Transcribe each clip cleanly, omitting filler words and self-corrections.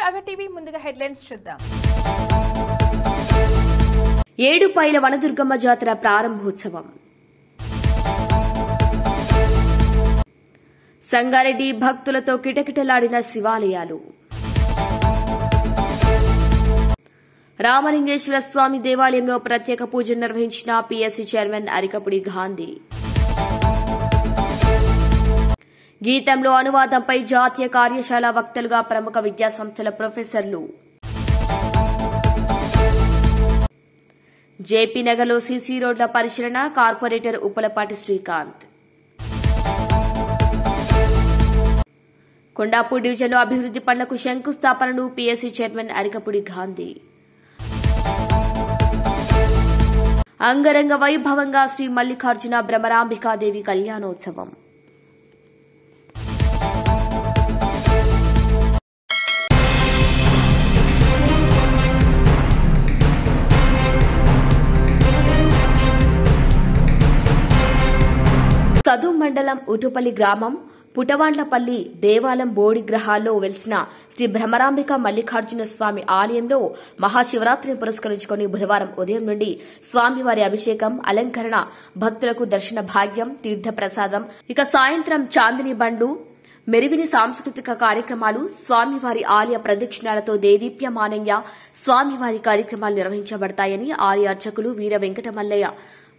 Hour TV ముందుగా headlines చూద్దాం. ఏడుపాయల వనదుర్గమ్మ జాతర ప్రారంభోత్సవం. సంగారెడ్డి భక్తులతో కిటకిటలాడిన శివాలయాలు. రామలింగేశ్వర స్వామి దేవాలయంలో ప్రత్యేక పూజలు నిర్వహించిన పీఎస్సీ చైర్మన్ అరికపుడి గాంధీ. గీతంలో అనువాదంపై జాతీయ కార్యశాల వక్తలుగా ప్రముఖ విద్యాసంస్థల ప్రొఫెసర్లు. జేపీ నగర్లో సీసీ రోడ్ల పరిశీలన, కార్పొరేటర్ ఉప్పలపాటి శ్రీకాంత్. కొండాపూర్ డివిజన్లో అభివృద్ది పనులకు శంకుస్థాపనను పీఎస్సీ చైర్మన్ అరికపుడి గాంధీ. అంగరంగ వైభవంగా శ్రీ మల్లికార్జున భ్రమరాంబికాదేవి కళ్యాణోత్సవం. సదు మండలం ఉటుపల్లి గ్రామం పుటవాండ్లపల్లి దేవాలయం బోడి గ్రహాల్లో వెలిసిన శ్రీ భ్రమరాంబిక మల్లికార్జున స్వామి ఆలయంలో మహాశివరాత్రిని పురస్కరించుకుని బుధవారం ఉదయం నుండి స్వామివారి అభిషేకం, అలంకరణ, భక్తులకు దర్శన భాగ్యం, తీర్థ ప్రసాదం, ఇక సాయంత్రం చాందిని బండ్లు, మెరివిని సాంస్కృతిక కార్యక్రమాలు, స్వామివారి ఆలయ ప్రదక్షిణాలతో దేదీప్యమానంగా స్వామివారి కార్యక్రమాలు నిర్వహించబడతాయని ఆలయ అర్చకులు వీర వెంకటమల్లయ్య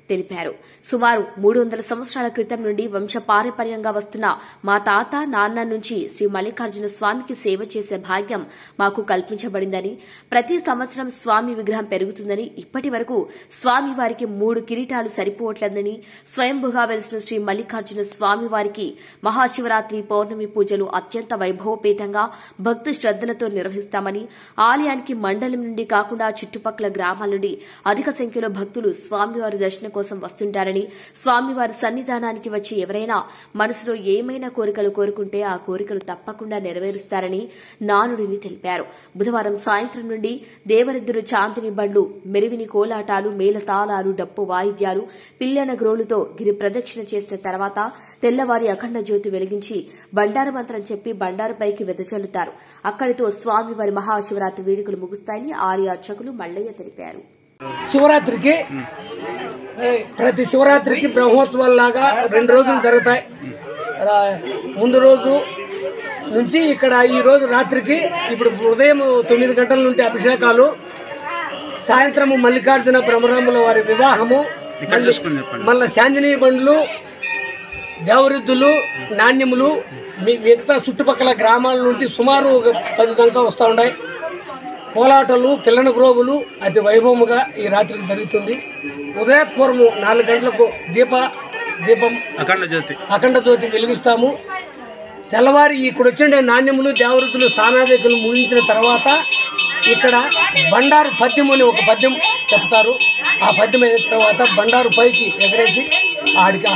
తెలిపారు. సుమారు 300 సంవత్సరాల క్రితం నుండి వంశపారంపర్యంగా వస్తున్న మా తాత, నాన్న నుంచి శ్రీ మల్లికార్జున స్వామికి సేవ చేసే భాగ్యం మాకు కల్పించబడిందని, ప్రతి సంవత్సరం స్వామి విగ్రహం పెరుగుతుందని, ఇప్పటి వరకు స్వామివారికి 3 కిరీటాలు సరిపోవట్లేదని, స్వయంభుగా వెలిసిన శ్రీ మల్లికార్జున స్వామివారికి మహాశివరాత్రి, పౌర్ణమి పూజలు అత్యంత వైభవపేతంగా భక్తి శ్రద్దలతో నిర్వహిస్తామని, ఆలయానికి మండలం నుండి కాకుండా చుట్టుపక్కల గ్రామాల నుండి అధిక సంఖ్యలో భక్తులు స్వామివారి దర్శనం కోసం వస్తుంటారని, స్వామివారి సన్నిధానానికి వచ్చి ఎవరైనా మనసులో ఏమైనా కోరికలు కోరుకుంటే ఆ కోరికలు తప్పకుండా నెరవేరుస్తారని నానుడిని తెలిపారు. బుధవారం సాయంత్రం నుండి దేవరెద్దులు చాందిని బండ్లు, మెరివిని కోలాటాలు, మేళతాళాలు, డప్పు వాయిద్యాలు, పిల్లన గ్రోలుతో గిరి ప్రదక్షిణ చేసిన తర్వాత తెల్లవారి అఖండ జ్యోతి వెలిగించి బండారు మంత్రం చెప్పి బండారుపైకి వెదజల్లుతారు. అక్కడితో స్వామివారి మహాశివరాత్రి వేడుకలు ముగుస్తాయని ఆలయ అర్చకులు మల్లయ్య తెలిపారు. శివరాత్రికి ప్రతి శివరాత్రికి బ్రహ్మోత్సవాల్లాగా 2 రోజులు జరుగుతాయి. ముందు రోజు నుంచి ఇక్కడ ఈ రోజు రాత్రికి, ఇప్పుడు ఉదయం 9 గంటల నుండి అభిషేకాలు, సాయంత్రము మల్లికార్జున భ్రమరాంబుల వారి వివాహము, మళ్ళీ శాంజనీ బండ్లు, దేవరుద్దులు, నాణ్యములు మిగతా చుట్టుపక్కల గ్రామాల నుండి సుమారు 10 దాకా వస్తూ ఉన్నాయి. కోలాటలు, పిల్లన గ్రోవులు అతి వైభవముగా ఈ రాత్రికి జరుగుతుంది. ఉదయపూర్వము 4 గంటలకు దీపం అఖండ జ్యోతి వెలిగిస్తాము. తెల్లవారి ఇక్కడ వచ్చిండే నాణ్యములు, దేవరుద్దులు, స్థానాధికులు ముగించిన తర్వాత ఇక్కడ బండారు పద్యం అని ఒక పద్యం చెప్తారు. ఆ పద్యం అయిన తర్వాత బండారు పైకి ఎగరేసి ఆడికి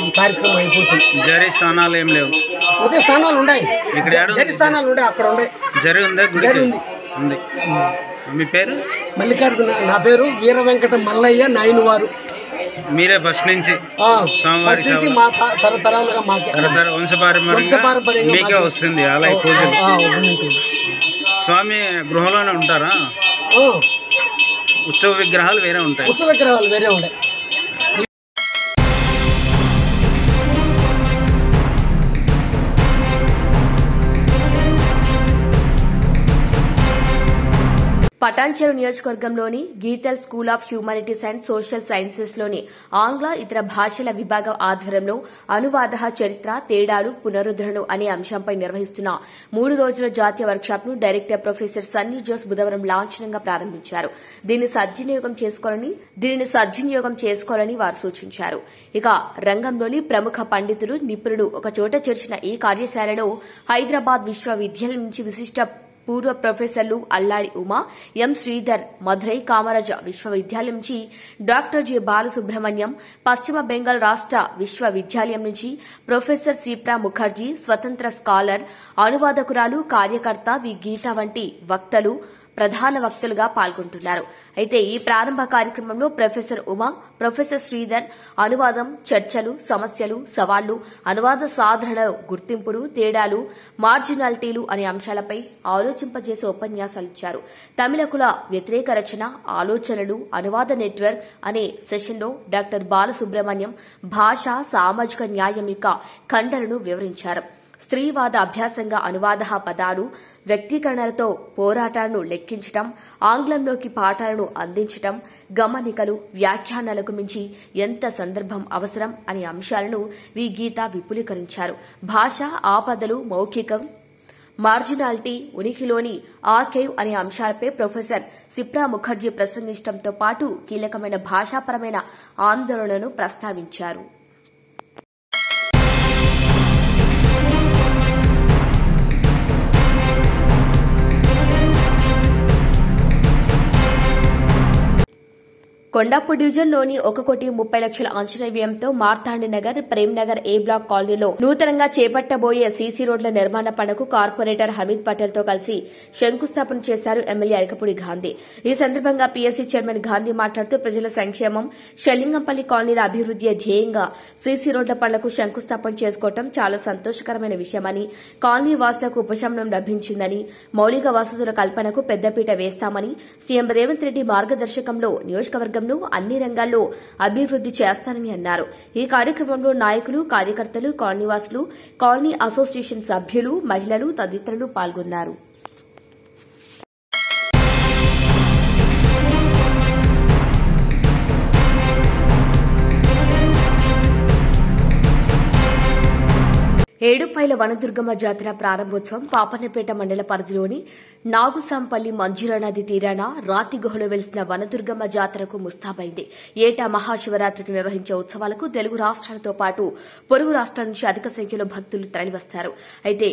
ఈ కార్యక్రమం అయిపోతుంది. జరి స్థానాలు ఏం లేవు, ఉదయ స్థానాలు ఉన్నాయి, జరి స్థానాలు ఉన్నాయి, అక్కడ ఉన్నాయి. జరి ఉంది. మీ పేరు? మల్లికార్జున. నా పేరు వీర వెంకట మల్లయ్య నాయనవారు. మీరే ఫస్ట్ నుంచి మా తరతరాలుగా మాకే వంశపారంపర్యంగా మీకే వస్తుంది ఆలయ పూజలు. స్వామి గృహంలోనే ఉంటారా? ఉత్సవ విగ్రహాలు వేరే ఉంటాయి. ఉత్సవ విగ్రహాలు వేరే ఉంటాయి. పటాన్చెరు నియోజకవర్గంలోని గీతల్ school of humanities and social sciences లోని ఆంగ్ల ఇతర భాషల విభాగం ఆధ్వర్యంలో అనువాద, చరిత్ర, తేడాలు, పునరుద్ధరణ అనే అంశంపై నిర్వహిస్తున్న 3 రోజుల జాతీయ వర్క్షాప్ ను డైరెక్టర్ ప్రొఫెసర్ సన్నీ జోస్ బుధవారం లాంఛనంగా ప్రారంభించారు. దీనిని సద్వినియోగం చేసుకోవాలని వారు సూచించారు. ఇక రంగంలోని ప్రముఖ పండితులు, నిపుణులు ఒక చోట చేర్చిన ఈ కార్యశాలలో హైదరాబాద్ విశ్వవిద్యాలయం నుంచి విశిష్ట పూర్వ ప్రొఫెసర్లు అల్లాడి ఉమా, ఎం శ్రీధర్, మధురై కామరాజ విశ్వవిద్యాలయం నుంచి డాక్టర్ జె బాలసుబ్రహ్మణ్యం, పశ్చిమ బెంగాల్ రాష్ట విశ్వవిద్యాలయం నుంచి ప్రొఫెసర్ సీప్రా ముఖర్జీ, స్వతంత్ర స్కాలర్, అనువాదకురాలు, కార్యకర్త వి గీత వంటి వక్తలు ప్రధాన వక్తలుగా పాల్గొంటున్నారు. అయితే ఈ ప్రారంభ కార్యక్రమంలో ప్రొఫెసర్ ఉమా, ప్రొఫెసర్ శ్రీధర్ అనువాదం, చర్చలు, సమస్యలు, సవాళ్లు, అనువాద సాధనలో గుర్తింపులు, తేడాలు, మార్జినాలిటీలు అనే అంశాలపై ఆలోచింపజేసే ఉపన్యాసాలిచ్చారు. తమిళకుల వ్యతిరేక రచన, ఆలోచనలు, అనువాద నెట్వర్క్ అనే సెషన్లో డాక్టర్ బాలసుబ్రహ్మణ్యం భాష, సామాజిక న్యాయం యొక్క ఖండనను వివరించారు. స్త్రీవాద అభ్యాసంగా అనువాద పదాలు, వ్యక్తీకరణలతో పోరాటాలను లెక్కించటం, ఆంగ్లంలోకి పాఠాలను అందించటం, గమనికలు, వ్యాఖ్యానాలకు మించి ఎంత సందర్భం అవసరం అనే అంశాలను వి గీత విపులీకరించారు. భాష, ఆపదలు, మౌఖికం, మార్జినాలిటీ, ఉనికిలోని ఆర్కైవ్ అనే అంశాలపై ప్రొఫెసర్ సిప్రా ముఖర్జీ ప్రసంగించడంతో పాటు కీలకమైన భాషాపరమైన ఆందోళనలను ప్రస్తావించారు. కొండాపూర్ డివిజన్లోని 1,30,00,000 అంచనా వ్యయంతో మార్తాండినగర్, ప్రేమ్నగర్ ఏ బ్లాక్ కాలనీలో నూతనంగా చేపట్టబోయే సీసీ రోడ్ల నిర్మాణ పనులకు కార్పొరేటర్ హమీద్ పటేల్ తో కలిసి శంకుస్థాపన చేశారు ఎమ్మెల్యే అరకపూడి గాంధీ. ఈ సందర్భంగా పీఎస్సీ చైర్మన్ గాంధీ మాట్లాడుతూ ప్రజల సంక్షేమం, షెల్లింగంపల్లి కాలనీల అభివృద్ధియే ధ్యేయంగా సీసీ రోడ్ల పనులకు శంకుస్థాపన చేసుకోవడం చాలా సంతోషకరమైన విషయమని, కాలనీ వాసులకు ఉపశమనం లభించిందని, మౌలిక వసతుల కల్పనకు పెద్దపీట వేస్తామని, సీఎం రేవంత్ రెడ్డి మార్గదర్శకంలో నియోజకవర్గం అన్ని రంగాల్లో అభివృద్ది చేస్తానని అన్నారు. ఈ కార్యక్రమంలో నాయకులు, కార్యకర్తలు, కాలనీవాసులు, కాలనీ అసోసియేషన్ సభ్యులు, మహిళలు తదితరులు పాల్గొన్నారు. ఏడుపాయల వనదుర్గమ్మ జాతర ప్రారంభోత్సవం పాపన్నపేట మండల పరిధిలోని నాగుసాంపల్లి మంజీరా నది తీరాన రాతి గుహలో వెలిసిన వనదుర్గమ్మ జాతరకు ముస్తాబైంది. ఏటా మహాశివరాత్రికి నిర్వహించే ఉత్సవాలకు తెలుగు రాష్ట్రాలతో పాటు పొరుగు రాష్ట్రాల నుంచి అధిక సంఖ్యలో భక్తులు తరలివస్తారు. అయితే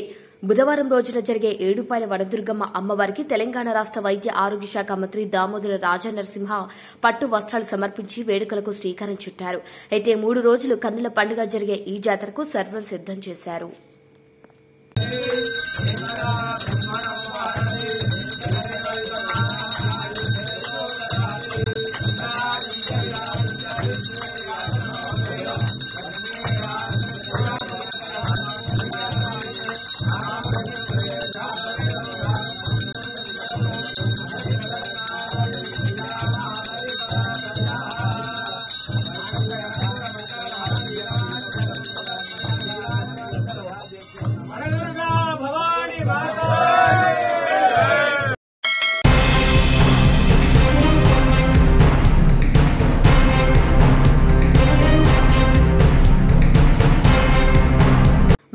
బుధవారం రోజున జరిగే ఏడుపాయల వనదుర్గమ్మ అమ్మవారికి తెలంగాణ రాష్ట వైద్య ఆరోగ్య శాఖ మంత్రి దామోదర రాజనరసింహ పట్టు వస్త్రాలు సమర్పించి వేడుకలకు శ్రీకారం చుట్టారు. అయితే 3 రోజులు కన్నుల పండుగ జరిగే ఈ జాతరకు సర్వం సిద్దం చేశారు.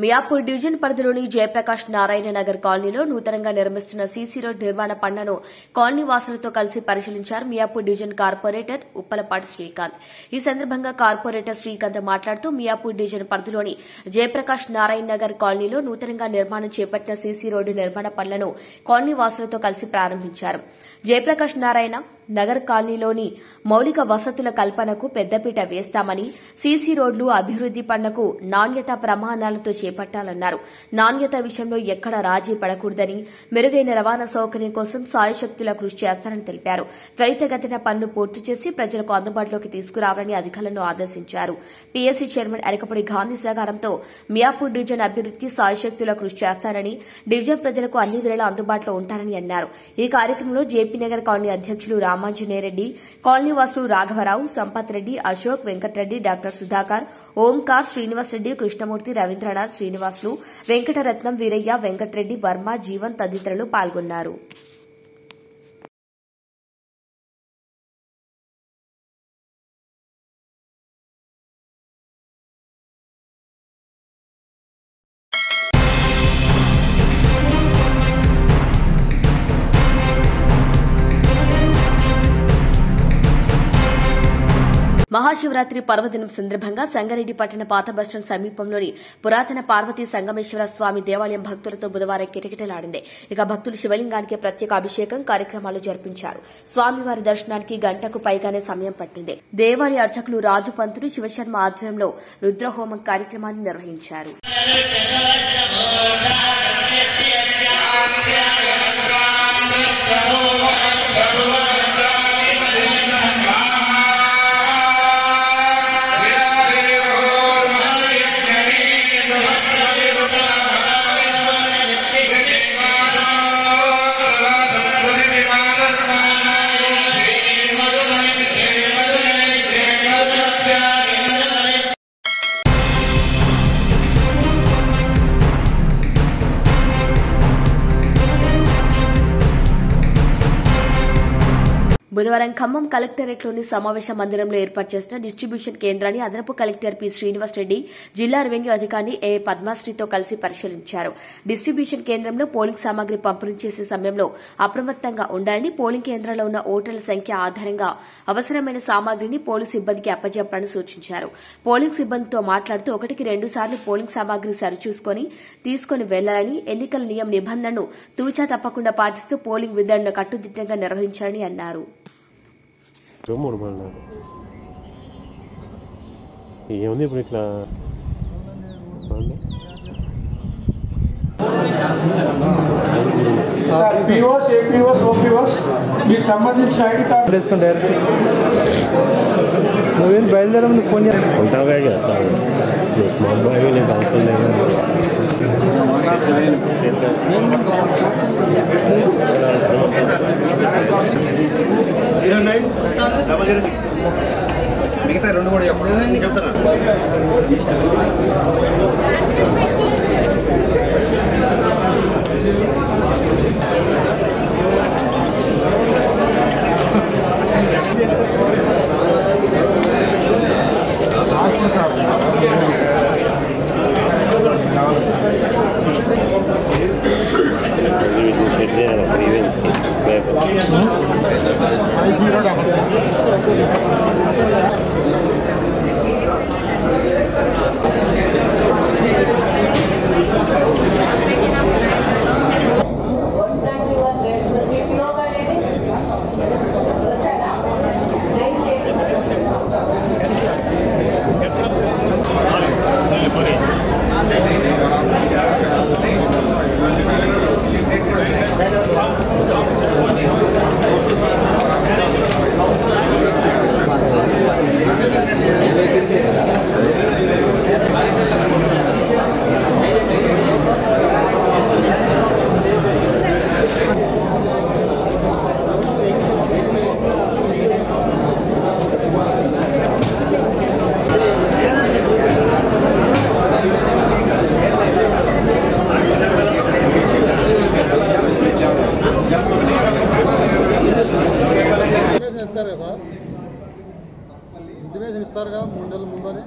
మియాపూర్ డివిజన్ పరిధిలోని జయప్రకాష్ నారాయణ నగర్ కాలనీలో నూతనంగా నిర్మిస్తున్న సీసీ రోడ్ నిర్మాణ పనులను కాలనీ వాసులతో కలిసి పరిశీలించారు మియాపూర్ డివిజన్ కార్పొరేటర్ ఉప్పలపాటి శ్రీకాంత్. ఈ సందర్భంగా కార్పొరేటర్ శ్రీకాంత్ మాట్లాడుతూ మియాపూర్ డివిజన్ పరిధిలోని జయప్రకాష్ నారాయణ నగర్ కాలనీలో నూతనంగా నిర్మాణం చేపట్టిన సీసీ రోడ్డు నిర్మాణ పనులను కాలనీ వాసులతో కలిసి ప్రారంభించారు. జయప్రకాష్ నారాయణ నగర్ కాలనీలోని మౌలిక వసతుల కల్పనకు పెద్దపీట వేస్తామని, సీసీ రోడ్లు అభివృద్ది పనులకు నాణ్యతా ప్రమాణాలతో చేపట్టాలన్నారు. నాణ్యత విషయంలో ఎక్కడా రాజీ పడకూడదని, మెరుగైన రవాణా సౌకర్యం కోసం సాయశక్తుల కృషి చేస్తారని తెలిపారు. త్వరితగతిన పనులు పూర్తి చేసి ప్రజలకు అందుబాటులోకి తీసుకురావాలని అధికారులను ఆదేశించారు. పీఎస్సీ చైర్మన్ అరకపూడి గాంధీ సహకారంతో మియాపూర్ డివిజన్ అభివృద్దికి సాయశక్తుల కృషి చేస్తారని, డివిజన్ ప్రజలకు అన్ని వేళలా అందుబాటులో ఉంటారని అన్నారు. ఈ కార్యక్రమంలో జేపీ నగర్ కాలనీ అధ్యక్షులు రామాంజనేయరెడ్డి, కాలనీ వాసులు రాఘవరావు, సంపత్ రెడ్డి, అశోక్, వెంకటరెడ్డి, డాక్టర్ సుధాకర్, ఓంకార్, శ్రీనివాస్ రెడ్డి, కృష్ణమూర్తి, రవీంద్రనాథ్, శ్రీనివాసులు, వెంకటరత్నం, వీరయ్య, వెంకటరెడ్డి, వర్మ, జీవన్ తదితరులు పాల్గొన్నారు. మహాశివరాత్రి పర్వదినం సందర్భంగా సంగారెడ్డి పట్టణ పాత బస్టాండ్ సమీపంలోని పురాతన పార్వతీ సంగమేశ్వర స్వామి దేవాలయం భక్తులతో బుధవారం కిటకిటలాడింది. ఇక భక్తులు శివలింగానికి ప్రత్యేక అభిషేకం కార్యక్రమాలు జరిపించారు. స్వామివారి దర్శనానికి గంటకు పైగానే సమయం పట్టింది. దేవాలయ అర్చకులు రాజు పంతులు, శివశర్మ ఆధ్వర్యంలో రుద్రహోమం కార్యక్రమాన్ని నిర్వహించారు. బుధవారం ఖమ్మం కలెక్టరేట్లోని సమావేశ మందిరంలో ఏర్పాటు చేసిన డిస్ట్రిబ్యూషన్ కేంద్రాన్ని అదనపు కలెక్టర్ పి శ్రీనివాస్ రెడ్డి, జిల్లా రెవెన్యూ అధికారి ఏ పద్మాశ్రీతో కలిసి పరిశీలించారు. డిస్ట్రిబ్యూషన్ కేంద్రంలో పోలింగ్ సామాగ్రి పంపిణీ చేసే సమయంలో అప్రమత్తంగా ఉండాలని, పోలింగ్ కేంద్రంలో ఉన్న ఓటర్ల సంఖ్య ఆధారంగా అవసరమైన సామాగ్రిని పోలీసు సిబ్బందికి అప్పజెప్పాలని సూచించారు. పోలింగ్ సిబ్బందితో మాట్లాడుతూ 1కి 2 సార్లు పోలింగ్ సామాగ్రి సరిచూసుకుని తీసుకుని వెళ్లాలని, ఎన్నికల నియమ నిబంధనను తూచా తప్పకుండా పాటిస్తూ పోలింగ్ విధులను కట్టుదిట్టంగా నిర్వహించాలని అన్నారు. ఏముంది ఇప్పుడు ఇట్లా పీఓస్, ఏపీఓస్, ఓపీఓస్ మీకు సంబంధించిన ఐడి కార్డు వేసుకుని డైరెక్ట్ నువ్వేం బయలుదేరమని ఫోన్ ఉంటావే కదా మా అబ్బాయి నేను అవసరం లేదు. మిగతా 2 కూడా చెప్తాను. సెట్ చేయాలి ఒక ఈవెంట్స్కి 5066 ఇంటిమేషన్ ఇస్తారుగా 3 నెలల ముందనే.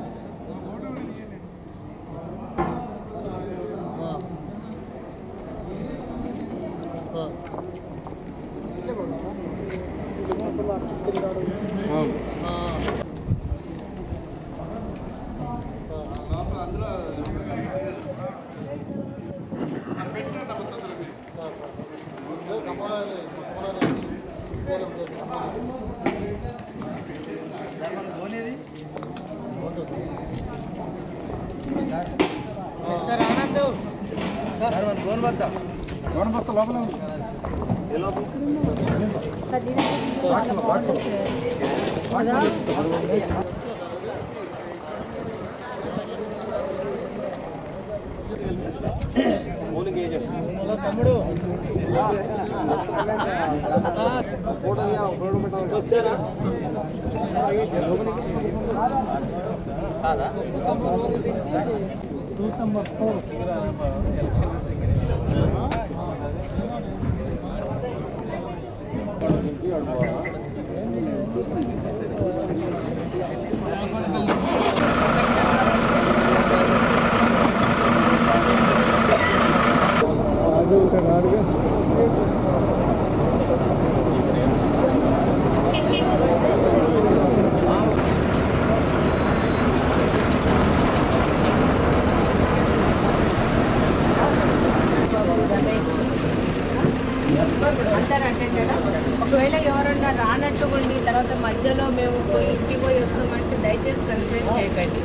ఒకవేళ ఎవరన్నా రానట్టుకోండి, తర్వాత మధ్యలో మేము ఇంటికి పోయి వస్తామంటే దయచేసి కన్సిడర్ చేయకండి.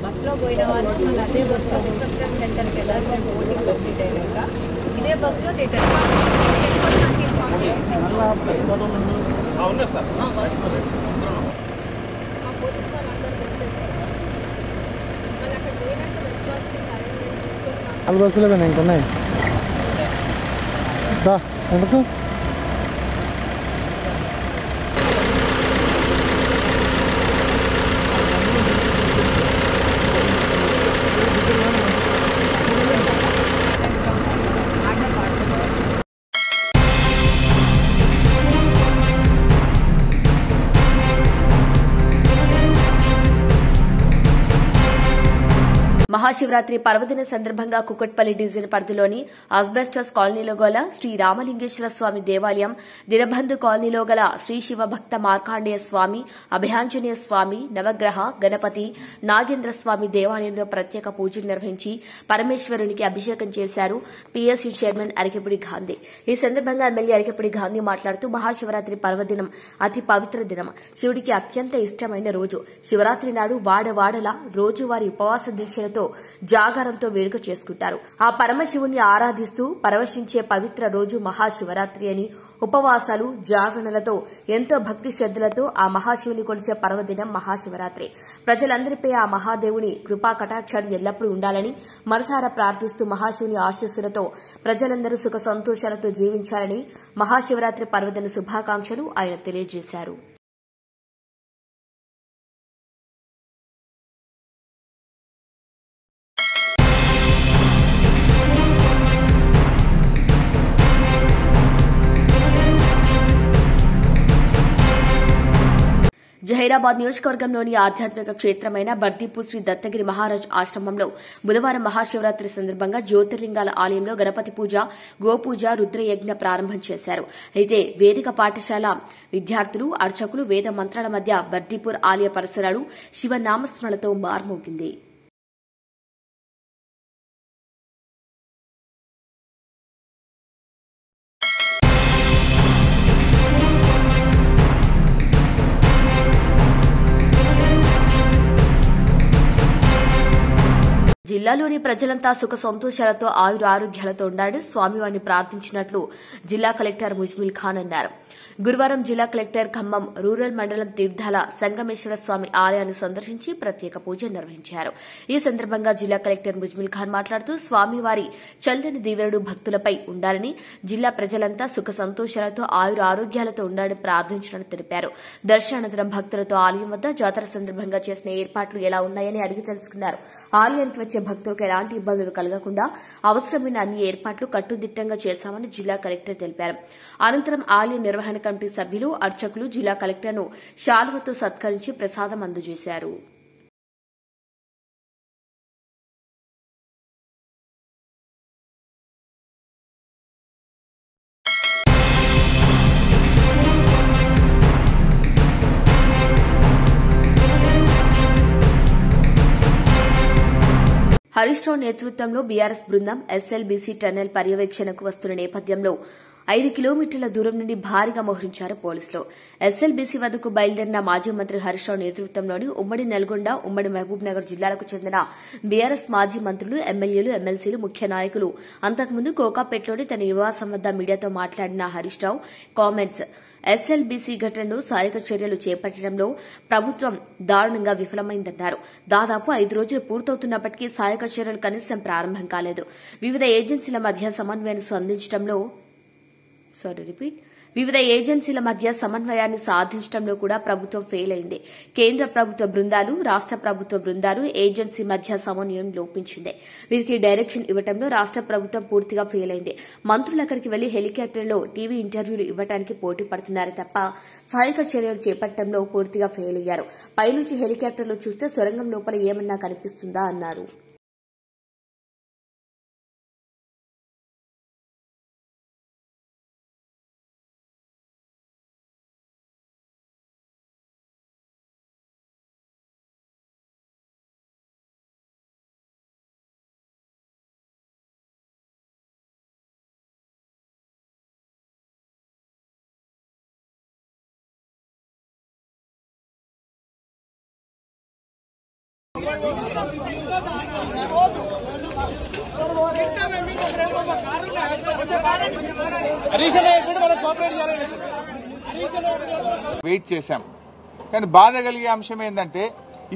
బస్సులో పోయిన వాళ్ళు మళ్ళీ అదే బస్సులో రిసెప్షన్ సెంటర్కి వెళ్ళాలి. మేము ఓటింగ్ కంప్లీట్ అయినాక ఇదే బస్సులో రిటర్న్ ఇన్ఫార్మ్ చేయండి. మా పోలీస్ వాళ్ళు అందరూ వచ్చేసారు. మళ్ళీ అక్కడ పోయినాక రెస్పాన్సిబిలిటీ అరేంజ్మెంట్ తీసుకొని 4 బస్సులు కానీ ఇంకున్నాయి ఎందుకు మహాశివరాత్రి పర్వదిన సందర్భంగా కుకట్పల్లి డివిజన్ పరిధిలోని ఆస్బెస్టస్ కాలనీలో గల శ్రీ రామలింగేశ్వర స్వామి దేవాలయం, దినబంధు కాలనీలో గల శ్రీ శివ భక్త మార్కాండేయ స్వామి, అభయాంజనేయ స్వామి, నవగ్రహ, గణపతి, నాగేంద్ర స్వామి దేవాలయంలో ప్రత్యేక పూజలు నిర్వహించి పరమేశ్వరునికి అభిషేకం చేశారు పీఎస్యూ చైర్మన్ అరికెపుడి గాంధీ. ఈ సందర్భంగా ఎమ్మెల్యే అరికెపుడి గాంధీ మాట్లాడుతూ మహాశివరాత్రి పర్వదినం అతి పవిత్ర దినం, శివుడికి అత్యంత ఇష్టమైన రోజు. శివరాత్రి నాడు వాడవాడలా రోజువారీ ఉపవాస దీక్షలతో జాగారంతో వేడుక చేసుకుంటారు. ఆ పరమశివుని ఆరాధిస్తూ పరవశించే పవిత్ర రోజు మహాశివరాత్రి అని ఉపవాసాలు, జాగరణలతో ఎంతో భక్తి శ్రద్దలతో ఆ మహాశివుని కొలిచే పర్వదినం మహాశివరాత్రి. ప్రజలందరిపై ఆ మహాదేవుని కృపా కటాక్షాలు ఎల్లప్పుడూ ఉండాలని మనసారా ప్రార్థిస్తూ మహాశివుని ఆశీస్సులతో ప్రజలందరూ సుఖ సంతోషాలతో జీవించాలని మహాశివరాత్రి పర్వదిన శుభాకాంక్షలు ఆయన తెలియజేశారు. జహీరాబాద్ నియోజకవర్గంలోని ఆధ్యాత్మిక క్షేత్రమైన బర్దీపూర్ శ్రీ దత్తగిరి మహారాజ్ ఆశ్రమంలో బుధవారం మహాశివరాత్రి సందర్భంగా జ్యోతిర్లింగాల ఆలయంలో గణపతి పూజ, గోపూజ, రుద్రయజ్ఞ ప్రారంభం చేశారు. అయితే వేదిక పాఠశాల విద్యార్థులు, అర్చకులు వేద మంత్రాల మధ్య బర్దీపూర్ ఆలయ పరిసరాలు శివనామస్మరణతో మార్మోగింది. జిల్లాలోని ప్రజలంతా సుఖ సంతోషాలతో ఆయురారోగ్యాలతో ఉండాలని స్వామివారిని ప్రార్థించినట్లు జిల్లా కలెక్టర్ ముజ్మిల్ ఖాన్ అన్నారు. గురువారం జిల్లా కలెక్టర్ ఖమ్మం రూరల్ మండలం తీర్థాల సంగమేశ్వర స్వామి ఆలయాన్ని సందర్శించి ప్రత్యేక పూజలు నిర్వహించారు. ఈ సందర్భంగా జిల్లా కలెక్టర్ ముజ్మిల్ ఖాన్ మాట్లాడుతూ స్వామివారి చల్లని దీవెనలు భక్తులపై ఉండాలని, జిల్లా ప్రజలంతా సుఖ సంతోషాలతో ఆయురారోగ్యాలతో ఉండాలని ప్రార్థించినట్లు తెలిపారు. దర్శనానంతరం భక్తులతో ఆలయం వద్ద జాతర సందర్భంగా చేసిన ఏర్పాట్లు ఎలా ఉన్నాయని అడిగి తెలుసుకున్నారు. ఆలయానికి వచ్చే భక్తులకు ఎలాంటి ఇబ్బందులు కలగకుండా అవసరమైన అన్ని ఏర్పాట్లు కట్టుదిట్టంగా చేశామని జిల్లా కలెక్టర్ తెలిపారు. అనంతరం ఆలయ నిర్వహణ కమిటీ సభ్యులు, అర్చకులు జిల్లా కలెక్టర్ను శాలువతో సత్కరించి ప్రసాదం అందజేశారు. హరీష్ రావు నేతృత్వంలో బీఆర్ఎస్ బృందం ఎస్ఎల్బీసీ టన్నెల్ పర్యవేక్షణకు వస్తున్న నేపథ్యంలో 5 కిలోమీటర్ల దూరం నుండి భారీగా మోహరించారు పోలీసులు. ఎస్ఎల్బీసీ వద్దకు బయలుదేరిన మాజీ మంత్రి హరీష్ రావు నేతృత్వంలోని ఉమ్మడి నల్గొండ, ఉమ్మడి మహబూబ్ నగర్ జిల్లాలకు చెందిన బీఆర్ఎస్ మాజీ మంత్రులు, ఎమ్మెల్యేలు, ఎమ్మెల్సీలు, ముఖ్య నాయకులు అంతకుముందు కోకాపేటలోని తన నివాసం వద్ద మీడియాతో మాట్లాడిన హరీష్ రావు కామెంట్స్ ఎస్ఎల్బీసీ ఘటనలో సహాయక చర్యలు చేపట్టడంలో ప్రభుత్వం దారుణంగా విఫలమైందన్నారు. దాదాపు 5 రోజులు పూర్తవుతున్నప్పటికీ సహాయక చర్యలు కనీసం ప్రారంభం కాలేదు. వివిధ ఏజెన్సీల మధ్య సమన్వయాన్ని సాధించడంలో కూడా ప్రభుత్వం ఫెయిల్ అయింది. కేంద్ర ప్రభుత్వ బృందాలు, రాష్ట ప్రభుత్వ బృందాలు, ఏజెన్సీ మధ్య సమన్వయం లోపించింది. వీరికి డైరెక్షన్ ఇవ్వడంలో రాష్ట ప్రభుత్వం పూర్తిగా ఫెయిల్ అయింది. మంత్రులు అక్కడికి వెళ్లి హెలికాప్టర్లో టీవీ ఇంటర్వ్యూలు ఇవ్వడానికి పోటీ పడుతున్నారే తప్ప సహాయక చర్యలు చేపట్టడంలో పూర్తిగా ఫెయిల్ అయ్యారు. పైనుంచి హెలికాప్టర్లో చూస్తే సొరంగం లోపల ఏమన్నా కనిపిస్తుందా అన్నారు. వెయిట్ చేశాం. కానీ బాధ కలిగే అంశం ఏంటంటే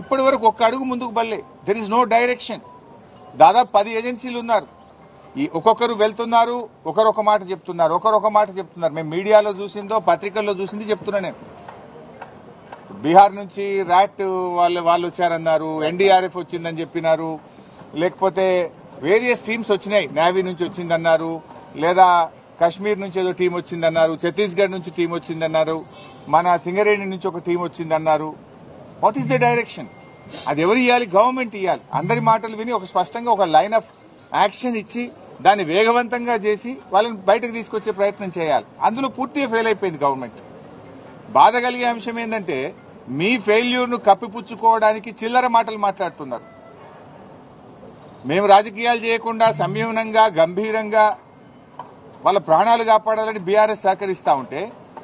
ఇప్పటి వరకు ఒక్క అడుగు ముందుకు బల్లే. There is no direction. దాదాపు 10 ఏజెన్సీలు ఉన్నారు. ఈ ఒక్కొక్కరు వెళ్తున్నారు, ఒకరొక మాట చెప్తున్నారు. మేము మీడియాలో చూసిందో పత్రికల్లో చూసింది చెప్తున్నా. నేను బీహార్ నుంచి ర్యాట్ వాళ్ళు వచ్చారన్నారు, ఎన్డీఆర్ఎఫ్ వచ్చిందని చెప్పినారు, లేకపోతే వేరియస్ టీమ్స్ వచ్చినాయి. నేవీ నుంచి వచ్చిందన్నారు, లేదా కశ్మీర్ నుంచి ఏదో టీం వచ్చిందన్నారు, ఛత్తీస్గఢ్ నుంచి టీం వచ్చిందన్నారు, మన సింగరేణి నుంచి ఒక టీం వచ్చిందన్నారు. What is the direction? అది ఎవరు ఇవ్వాలి? గవర్నమెంట్ ఇవ్వాలి. అందరి మాటలు విని ఒక స్పష్టంగా ఒక లైన్ ఆఫ్ యాక్షన్ ఇచ్చి దాన్ని వేగవంతంగా చేసి వాళ్ళని బయటకు తీసుకొచ్చే ప్రయత్నం చేయాలి. అందులో పూర్తిగా ఫెయిల్ అయిపోయింది గవర్నమెంట్. బాధ కలిగే అంశం ఏంటంటే మీ ఫెయిల్యూర్ను కప్పిపుచ్చుకోవడానికి చిల్లర మాటలు మాట్లాడుతున్నారు. మేము రాజకీయాలు చేయకుండా సంయమనంగా గంభీరంగా వాళ్ళ ప్రాణాలు కాపాడాలని బీఆర్ఎస్ సహకరిస్తా ఉంటే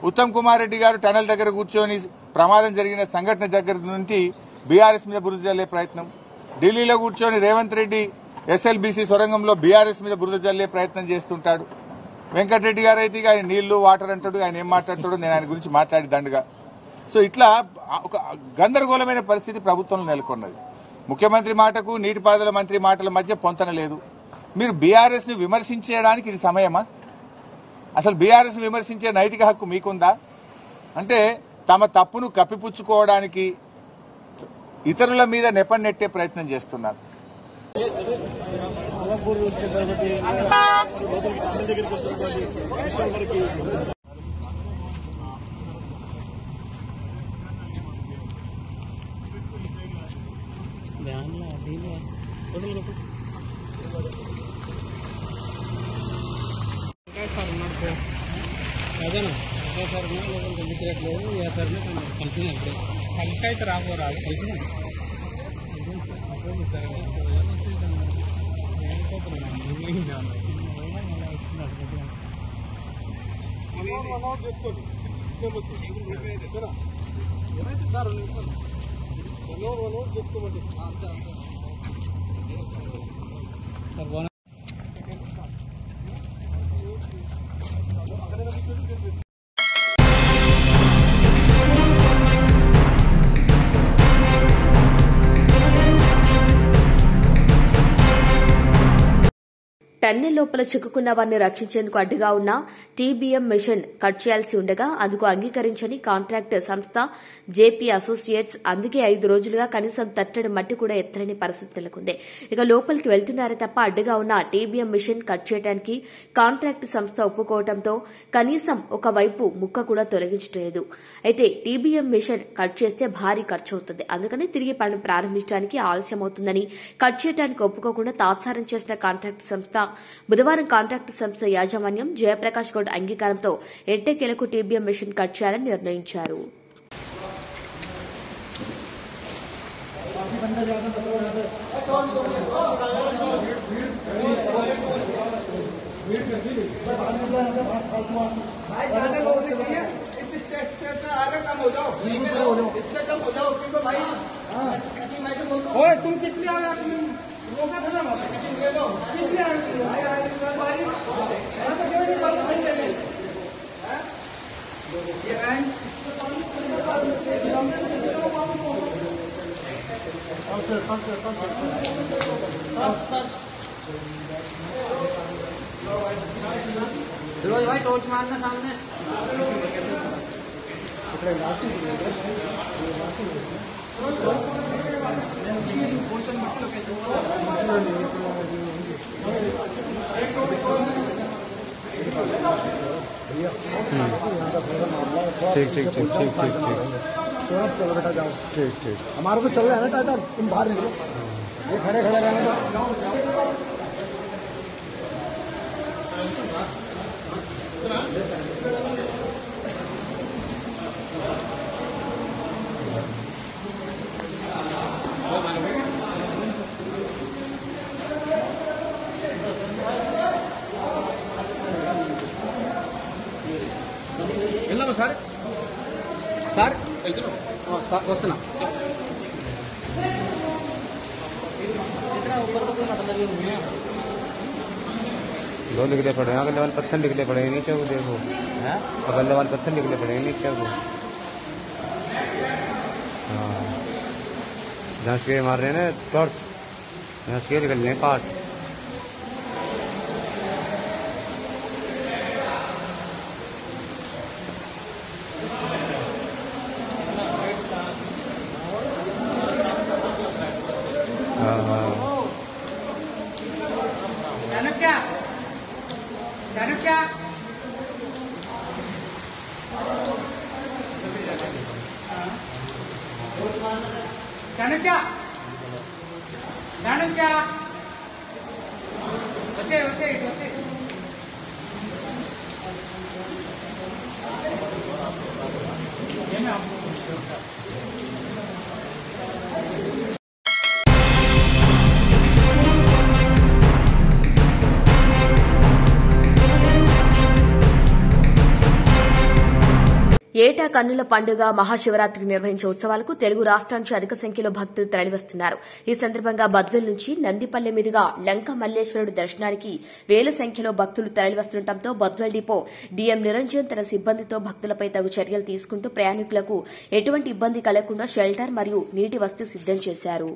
ఉత్తమ్ కుమార్ రెడ్డి గారు టనల్ దగ్గర కూర్చొని ప్రమాదం జరిగిన సంఘటన దగ్గర నుంచి బీఆర్ఎస్ మీద బురద జల్లే ప్రయత్నం, ఢిల్లీలో కూర్చొని రేవంత్ రెడ్డి ఎస్ఎల్బీసీ సొరంగంలో బీఆర్ఎస్ మీద బురద జల్లే ప్రయత్నం చేస్తుంటాడు. వెంకటరెడ్డి గారు అయితే ఆయన నీళ్లు వాటర్ అంటాడు, ఆయన ఏం మాట్లాడతాడో నేను ఆయన గురించి మాట్లాడి దండగా. సో ఇట్లా ఒక గందరగోళమైన పరిస్థితి ప్రభుత్వంలో నెలకొన్నది. ముఖ్యమంత్రి మాటకు నీటిపారుదల మంత్రి మాటల మధ్య పొంతన లేదు. మీరు బీఆర్ఎస్ ను విమర్శించడానికి ఇది సమయమా? అసలు బీఆర్ఎస్ ను విమర్శించే నైతిక హక్కు మీకుందా? అంటే తమ తప్పును కప్పిపుచ్చుకోవడానికి ఇతరుల మీద నెపం నెట్టే ప్రయత్నం చేస్తున్నారు. అదేనా సార్ తెలియట్లేదు ఏ సార్ కలిసి అయితే రాదు కలిసి చేసుకోమండి టన్నెల్ లోపల చిక్కుకున్న వారిని రక్షించేందుకు అడ్డుగా ఉన్న టీబీఎం మిషన్ కట్ చేయాల్సి ఉండగా అందుకు అంగీకరించని కాంట్రాక్ట్ సంస్థ జేపీ అసోసియేట్స్ అందుకే 5 రోజులుగా కనీసం తట్టడి మట్టి కూడా ఎత్తలేని పరిస్థితి నెలకొంది. ఇక లోపలికి వెళ్తున్నారే తప్ప అడ్డుగా ఉన్న టీబీఎం మిషన్ కట్ చేయడానికి కాంట్రాక్ట్ సంస్థ ఒప్పుకోవడంతో కనీసం ఒక వైపు ముక్క కూడా తొలగించలేదు. అయితే టీబీఎం మిషన్ కట్ చేస్తే భారీ ఖర్చు అవుతుంది. అందుకని తిరిగి పనులు ప్రారంభించడానికి ఆలస్యమవుతుందని కట్ చేయడానికి ఒప్పుకోకుండా తాత్సారం చేసిన కాంట్రాక్ట్ సంస్థ బుధవారం కాంట్రాక్ట్ సంస్థ యాజమాన్యం జయప్రకాష్ గౌడ్ అంగీకారంతో ఎట్టకేలకు టీబీఎం మిషన్ కట్ చేయాలని నిర్ణయించారు. तुम किस लिए आ रहे रोका था ना किस लिए चलो भाई टॉर्च मारना सामने ठीक ठीक ठीक ठीक ठीक ठीक चलो बेटा जाओ ठीक ठीक हमारा तो चल रहा है ना टाटा तुम बाहर निकलो ये खड़े खड़े रहना వెళ్ళాము సార్ సార్ వస్తున్నా दो निकले पड़े हैं, अगले वाले पत्थर निकले पड़े हैं नीचे को देखो, अगले वाले पत्थर निकले पड़े हैं नीचे को। हाँ जहाँ स्केल मार रहे हैं ना टॉर्च, जहाँ स्केल निकल रहे हैं पार्ट। क्या ఏటా కన్నుల పండుగ మహాశివరాత్రి నిర్వహించే ఉత్సవాలకు తెలుగు రాష్ట్రాల నుంచి అధిక సంఖ్యలో భక్తులు తరలివస్తున్నారు. ఈ సందర్భంగా బద్వేల్ నుంచి నందిపల్లె మీదుగా లంక మల్లేశ్వరుడు దర్శనానికి వేల సంఖ్యలో భక్తులు తరలివస్తుండటంతో బద్వేల్ డిపో డీఎం నిరంజన్ తన సిబ్బందితో భక్తులపై తగు చర్యలు తీసుకుంటూ ప్రయాణికులకు ఎటువంటి ఇబ్బంది కలగకుండా షెల్టర్ మరియు నీటి వసతి సిద్దం చేశారు.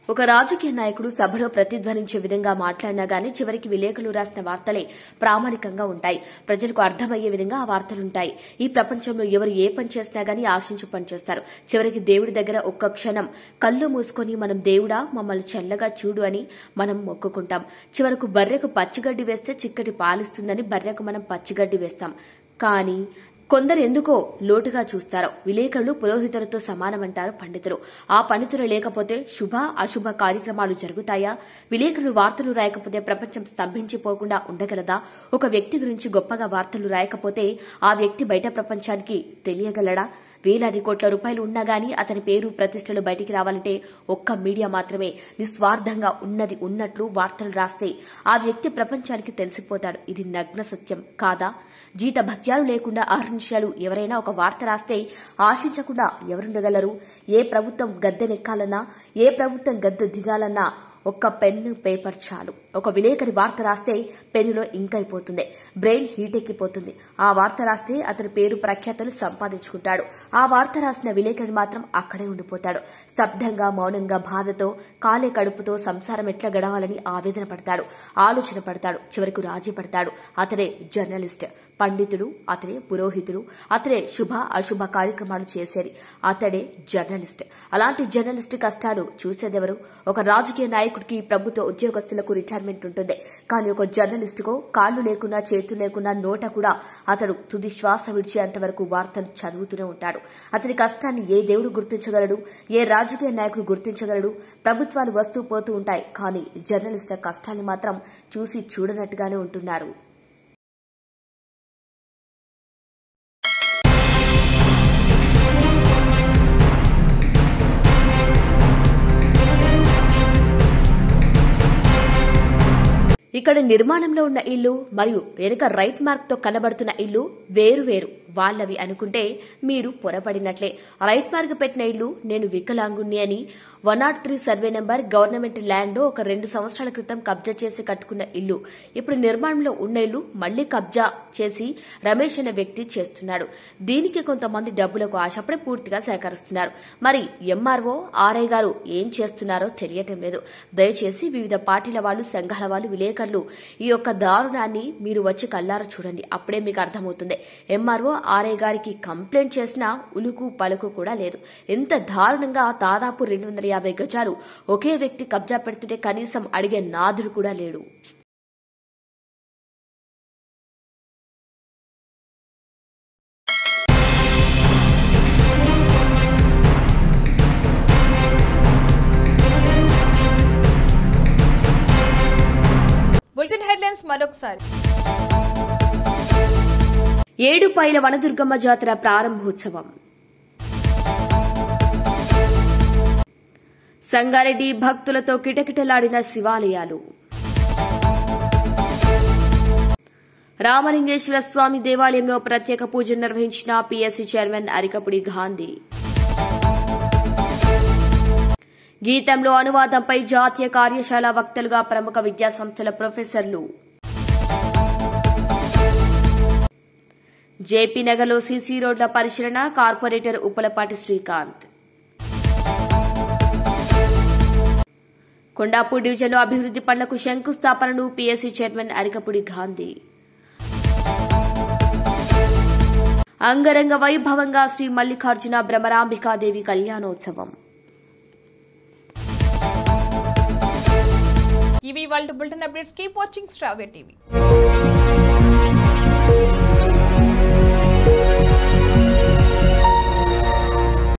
ఒక రాజకీయ నాయకుడు సభలో ప్రతిధ్వనించే విధంగా మాట్లాడినా గానీ చివరికి విలేకరులు రాసిన వార్తలే ప్రామాణికంగా ఉంటాయి. ప్రజలకు అర్థమయ్యే విధంగా ఆ వార్తలుంటాయి. ఈ ప్రపంచంలో ఎవరు ఏ పని చేసినా గానీ ఆశించి పనిచేస్తారు. చివరికి దేవుడి దగ్గర ఒక్క క్షణం కళ్ళు మూసుకొని మనం దేవుడా మమ్మల్ని చల్లగా చూడు అని మనం మొక్కుకుంటాం. చివరకు బర్రెకు పచ్చిగడ్డి వేస్తే చిక్కటి పాలిస్తుందని బర్రెకు మనం పచ్చిగడ్డి వేస్తాం. కానీ కొందరు ఎందుకో లోటుగా చూస్తారు. విలేకరులు పురోహితులతో సమానమంటారు పండితులు. ఆ పండితులు లేకపోతే శుభ అశుభ కార్యక్రమాలు జరుగుతాయా? విలేకరులు వార్తలు రాయకపోతే ప్రపంచం స్తంభించిపోకుండా ఉండగలదా? ఒక వ్యక్తి గురించి గొప్పగా వార్తలు రాయకపోతే ఆ వ్యక్తి బయట ప్రపంచానికి తెలియగలడా? వేలాది కోట్ల రూపాయలు ఉన్నా గానీ అతని పేరు ప్రతిష్టలు బయటికి రావాలంటే ఒక్క మీడియా మాత్రమే నిస్వార్థంగా ఉన్నది ఉన్నట్లు వార్తలు రాస్తే ఆ వ్యక్తి ప్రపంచానికి తెలిసిపోతాడు. ఇది నగ్న సత్యం కాదా? జీత భత్యాలు లేకుండా అహర్నిశలు ఎవరైనా ఒక వార్త రాస్తే ఆశించకుండా ఎవరుండగలరు? ఏ ప్రభుత్వం గద్దెనెక్కాలన్నా, ఏ ప్రభుత్వం గద్దె దిగాలన్నా ఒక్క పెన్ను పేపర్ చాలు. ఒక విలేకరి వార్త రాస్తే పెన్నులో ఇంక్ అయిపోతుంది, బ్రెయిన్ హీట్ ఎక్కిపోతుంది. ఆ వార్త రాస్తే అతని పేరు ప్రఖ్యాతలు సంపాదించుకుంటాడు. ఆ వార్త రాసిన విలేకరి మాత్రం అక్కడే ఉండిపోతాడు. స్తబ్దంగా మౌనంగా బాధతో కాలే కడుపుతో సంసారం ఎట్లా గడవాలని ఆవేదన పడతాడు, ఆలోచన పడతాడు, చివరకు రాజీ పడతాడు. అతడే జర్నలిస్ట్. పండితుడు అతడే, పురోహితుడు అతడే, శుభ అశుభ కార్యక్రమాలు చేసేది అతడే జర్నలిస్ట్. అలాంటి జర్నలిస్ట్ కష్టాలు చూసేదెవరు? ఒక రాజకీయ నాయకుడికి, ప్రభుత్వ ఉద్యోగస్తులకు రిటైర్మెంట్ ఉంటుంది. కానీ ఒక జర్నలిస్టుకో కాళ్లు లేకున్నా చేతులు లేకున్నా నోట కూడా అతడు తుది శ్వాస విడిచేంత వరకు వార్తలు చదువుతూనే ఉంటాడు. అతని కష్టాన్ని ఏ దేవుడు గుర్తించగలడు? ఏ రాజకీయ నాయకుడు గుర్తించగలడు? ప్రభుత్వాలు వస్తూ పోతూ ఉంటాయి, కానీ జర్నలిస్టుల కష్టాన్ని మాత్రం చూసి చూడనట్టుగానే ఉంటున్నారు. ఇక్కడ నిర్మాణంలో ఉన్న ఇల్లు మరియు వెనుక రైట్ మార్క్ తో కనబడుతున్న ఇల్లు వేరు వేరు వాళ్ళవి అనుకుంటే మీరు పొరపడినట్లే. రైట్ మార్క్ పెట్టిన ఇల్లు నేను వికలాంగుణ్ణి అని 103 సర్వే నెంబర్ గవర్నమెంట్ ల్యాండ్ లో ఒక 2 సంవత్సరాల క్రితం కబ్జా చేసి కట్టుకున్న ఇల్లు. ఇప్పుడు నిర్మాణంలో ఉన్న ఇల్లు మళ్లీ కబ్జా చేసి రమేష్ అనే వ్యక్తి చేస్తున్నాడు. దీనికి కొంతమంది డబ్బులకు ఆశపడి పూర్తిగా సేకరిస్తున్నారు. మరి ఎంఆర్ఓ ఆర్ఐ గారు ఏం చేస్తున్నారో తెలియటం లేదు. దయచేసి వివిధ పార్టీల వాళ్ళు, సంఘాల వాళ్ళు, విలేకరులు ఈ యొక్క దారుణాన్ని మీరు వచ్చి కళ్ళారా చూడండి. అప్పుడే మీకు అర్థమవుతుంది. ఎంఆర్ఓ ఆర్ఐ గారికి కంప్లైంట్ చేసినా ఉలుకు పలుకు కూడా లేదు. ఎంత దారుణంగా దాదాపు 250 గజాలు ఒకే వ్యక్తి కబ్జా పెడుతుంటే కనీసం అడిగే నాదుడు కూడా లేడు. బులెటిన్ హెడ్లైన్స్ మరొకసారి. ఏడుపాయల వనదుర్గమ్మ జాతర ప్రారంభోత్సవం. సంగారెడ్డి భక్తులతో కిటకిటలాడిన శివాలయాలు. రామలింగేశ్వర స్వామి దేవాలయంలో ప్రత్యేక పూజలు నిర్వహించిన పీఎస్సీ చైర్మన్ అరికపుడి గాంధీ. గీతంలో అనువాదంపై జాతీయ కార్యశాల వక్తలుగా ప్రముఖ విద్యాసంస్థల ప్రొఫెసర్లు. జేపీ నగర్లో సీసీ రోడ్ల పరిశీలన, కార్పొరేటర్ ఉప్పలపాటి శ్రీకాంత్. కొండాపూర్ డివిజన్లో అభివృద్ది పనులకు శంకుస్థాపనను పీఎస్సీ చైర్మన్ అరికపుడి గాంధీ. అంగరంగ వైభవంగా శ్రీ మల్లికార్జున భ్రమరాంబికాదేవి కళ్యాణోత్సవం. ఇవి వాళ్ళ బులెటిన్ అప్డేట్స్. కీప్ వాచింగ్ స్ట్రావే టీవీ.